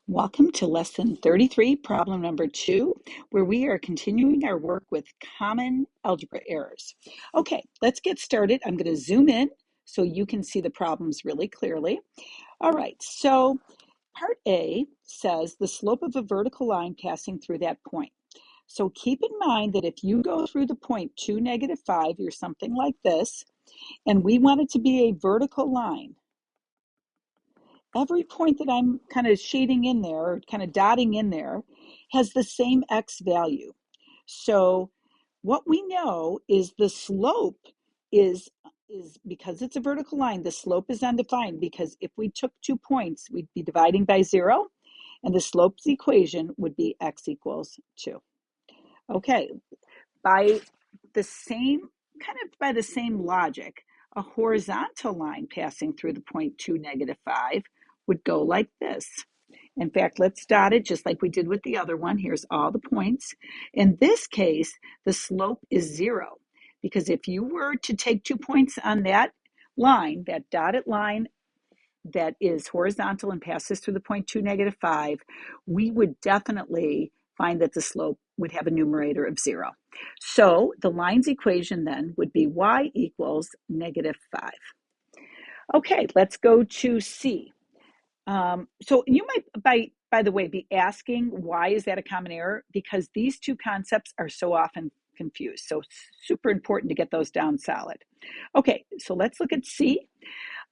Welcome to lesson 33, problem number 2, where we are continuing our work with common algebra errors. Okay, let's get started. I'm going to zoom in so you can see the problems really clearly. All right, so part A says the slope of a vertical line passing through that point. So keep in mind that if you go through the point 2, -5, you're something like this, and we want it to be a vertical line. Every point that I'm kind of shading in there, or kind of dotting in there, has the same x value. So what we know is the slope is because it's a vertical line, the slope is undefined because if we took 2 points, we'd be dividing by 0, and the slope's equation would be x equals 2. Okay, by the same by the same logic, a horizontal line passing through the point 2, -5 would go like this. In fact, let's dot it just like we did with the other one. Here's all the points. In this case, the slope is 0 because if you were to take 2 points on that line, that dotted line that is horizontal and passes through the point 2, -5, we would definitely find that the slope would have a numerator of 0. So the line's equation then would be y equals -5. Okay, let's go to C. So you might, by the way, be asking, why is that a common error? Because these two concepts are so often confused. So super important to get those down solid. Okay, so let's look at C.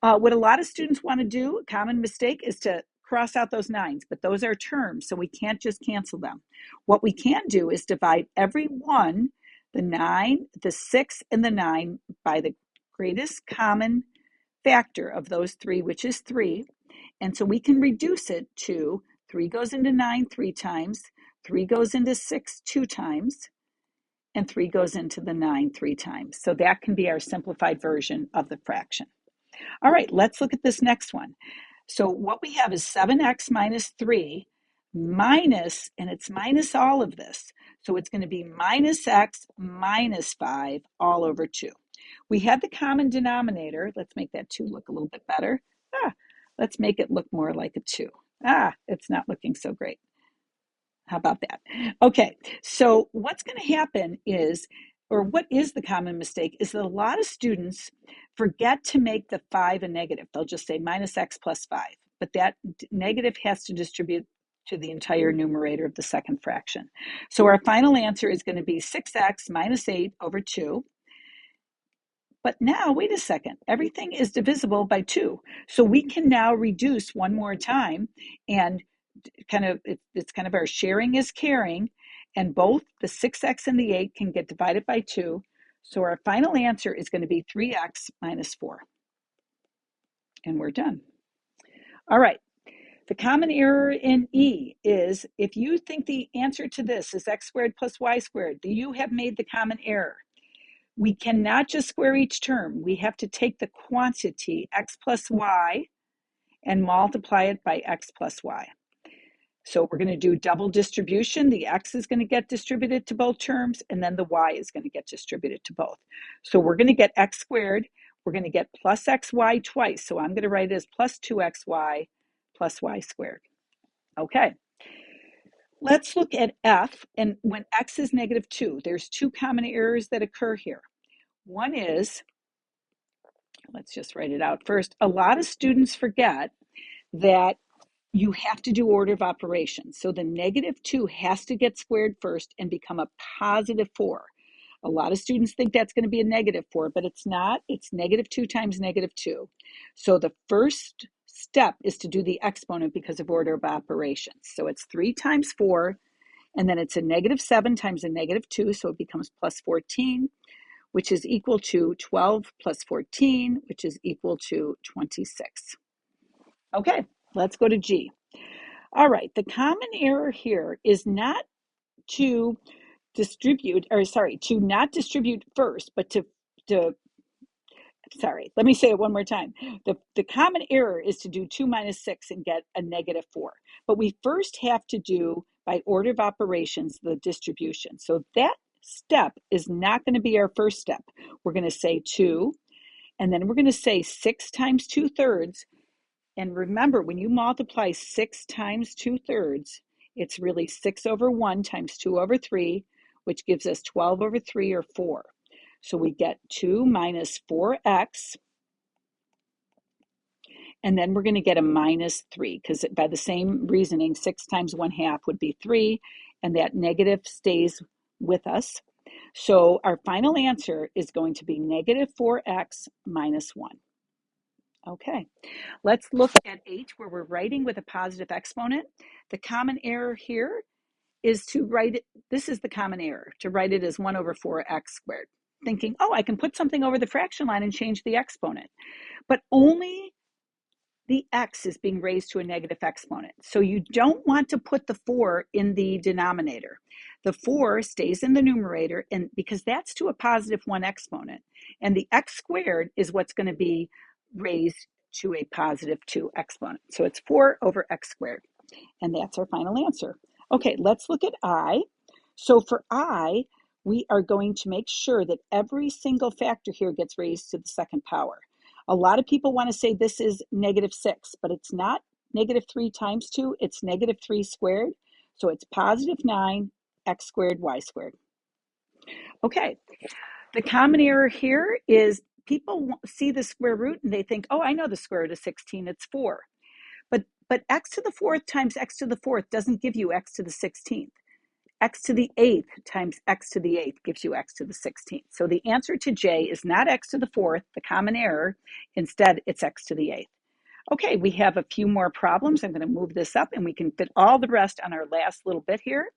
What a lot of students want to do, a common mistake, is to cross out those 9s, but those are terms, so we can't just cancel them. What we can do is divide every one, the 9, the 6, and the 9, by the greatest common factor of those 3, which is 3. And so we can reduce it to 3 goes into 9 3 times, 3 goes into 6 2 times, and 3 goes into the 9 3 times. So that can be our simplified version of the fraction. All right, let's look at this next one. So what we have is 7x minus 3 minus, and it's minus all of this. So it's going to be minus x minus 5 all over 2. We have the common denominator. Let's make that 2 look a little bit better. Let's make it look more like a 2. It's not looking so great. How about that? Okay, so what's going to happen is, or what is the common mistake, is that a lot of students forget to make the 5 a negative. They'll just say minus x plus 5, but that negative has to distribute to the entire numerator of the second fraction. So our final answer is going to be 6x minus 8 over 2. But now, wait a second, everything is divisible by 2. So we can now reduce one more time, and it's kind of our sharing is caring, and both the 6x and the 8 can get divided by 2. So our final answer is going to be 3x minus 4. And we're done. All right. The common error in E is if you think the answer to this is x squared plus y squared, you have made the common error. We cannot just square each term. We have to take the quantity x plus y and multiply it by x plus y. So we're going to do double distribution. The x is going to get distributed to both terms, and then the y is going to get distributed to both. So we're going to get x squared. We're going to get plus xy twice. So I'm going to write it as plus 2xy plus y squared. Okay. Let's look at F, and when x is -2, there's 2 common errors that occur here. One is, let's just write it out first. A lot of students forget that you have to do order of operations. So the -2 has to get squared first and become a +4. A lot of students think that's going to be a -4, but it's not. It's -2 times -2. So the first step is to do the exponent because of order of operations. So it's 3 times 4, and then it's a -7 times a -2, so it becomes +14, which is equal to 12 plus 14, which is equal to 26. Okay, let's go to G. All right, the common error here is not to not distribute first, but let me say it one more time. The common error is to do 2 minus 6 and get a -4. But we first have to do, by order of operations, the distribution. So that step is not going to be our first step. We're going to say 2, and then we're going to say 6 times 2/3 And remember, when you multiply 6 times 2/3, it's really 6 over 1 times 2 over 3, which gives us 12 over 3, or 4. So we get 2 minus 4x, and then we're going to get a minus 3, because by the same reasoning, 6 times 1/2 would be 3, and that negative stays with us. So our final answer is going to be negative 4x minus 1. Okay, let's look at H, where we're writing with a positive exponent. The common error here is to write it, this is the common error, to write it as 1 over 4x squared, thinking, oh, I can put something over the fraction line and change the exponent. But only the x is being raised to a negative exponent. So you don't want to put the 4 in the denominator. The 4 stays in the numerator, and because that's to a positive 1 exponent. And the x squared is what's going to be raised to a positive 2 exponent. So it's 4 over x squared. And that's our final answer. Okay, let's look at I. So for I, we are going to make sure that every single factor here gets raised to the second power. A lot of people want to say this is negative 6, but it's not negative 3 times 2, it's negative 3 squared. So it's positive 9 x squared y squared. Okay, the common error here is people see the square root and they think, oh, I know the square root of 16, it's 4. But x to the 4th times x to the 4th doesn't give you x to the 16th. X to the 8th times x to the 8th gives you x to the 16th. So the answer to J is not x to the 4th, the common error. Instead, it's x to the 8th. Okay, we have a few more problems. I'm going to move this up and we can fit all the rest on our last little bit here.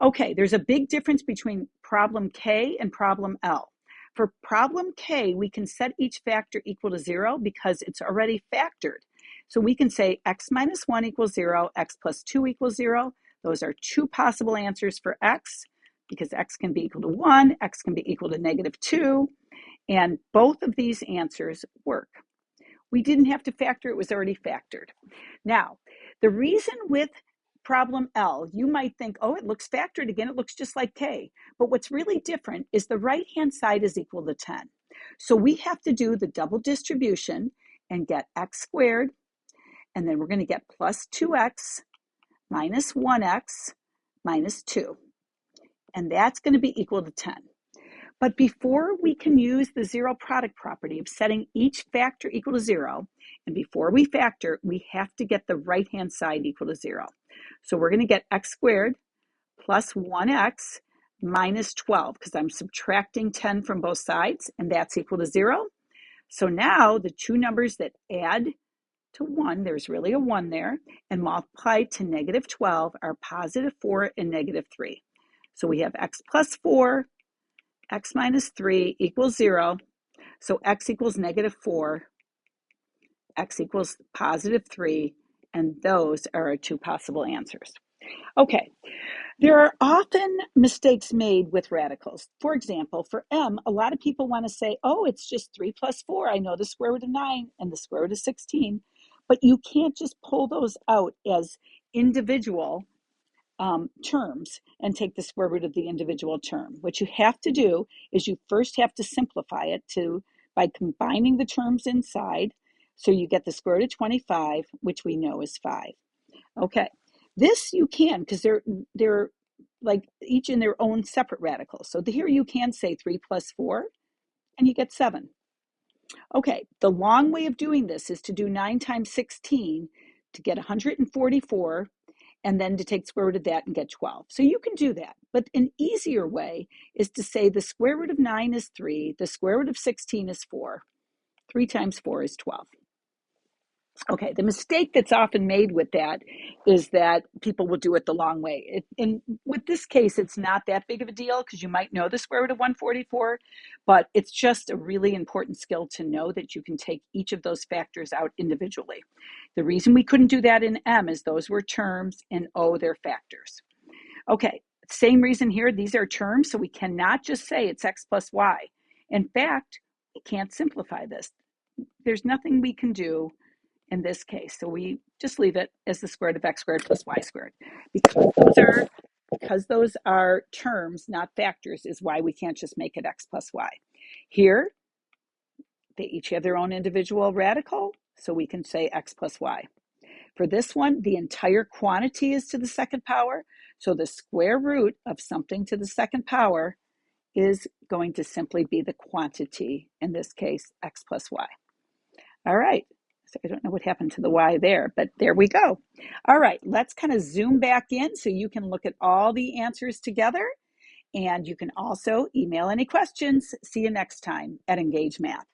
Okay, there's a big difference between problem K and problem L. For problem K, we can set each factor equal to 0 because it's already factored. So we can say x minus 1 equals 0, x plus 2 equals 0. Those are two possible answers for x, because x can be equal to 1, x can be equal to negative 2, and both of these answers work. We didn't have to factor, it was already factored. Now, the reason with problem L, you might think, oh, it looks factored again, it looks just like K. But what's really different is the right-hand side is equal to 10. So we have to do the double distribution and get x squared, and then we're going to get plus 2x minus 1x minus 2. And that's going to be equal to 10. But before we can use the zero product property of setting each factor equal to 0, and before we factor, we have to get the right-hand side equal to 0. So we're going to get x squared plus 1x minus 12, because I'm subtracting 10 from both sides, and that's equal to 0. So now the two numbers that add to 1, there's really a 1 there, and multiplied to negative 12 are positive 4 and negative 3. So we have x plus 4, x minus 3 equals 0. So x equals negative 4, x equals positive 3, and those are our two possible answers. Okay, there are often mistakes made with radicals. For example, for m, a lot of people want to say, oh, it's just 3 plus 4. I know the square root of 9 and the square root of 16. But you can't just pull those out as individual terms and take the square root of the individual term. What you have to do is you first have to simplify it by combining the terms inside. So you get the square root of 25, which we know is 5. Okay, this you can, because they're like each in their own separate radicals. So here you can say 3 plus 4, and you get 7. Okay, the long way of doing this is to do 9 times 16 to get 144, and then to take the square root of that and get 12. So you can do that. But an easier way is to say the square root of 9 is 3, the square root of 16 is 4. 3 times 4 is 12. Okay, the mistake that's often made with that is that people will do it the long way. And with this case, it's not that big of a deal because you might know the square root of 144, but it's just a really important skill to know that you can take each of those factors out individually. The reason we couldn't do that in M is those were terms, and O, they're factors. Okay, same reason here, these are terms, so we cannot just say it's x plus y. In fact, we can't simplify this. There's nothing we can do in this case. So we just leave it as the square root of x squared plus y squared. Because those are terms, not factors, is why we can't just make it x plus y. Here, they each have their own individual radical, So we can say x plus y. For this one, the entire quantity is to the second power. So the square root of something to the second power is going to simply be the quantity, in this case, x plus y. All right. So I don't know what happened to the y there, but there we go. All right, let's kind of zoom back in so you can look at all the answers together. And you can also email any questions. See you next time at Engage Math.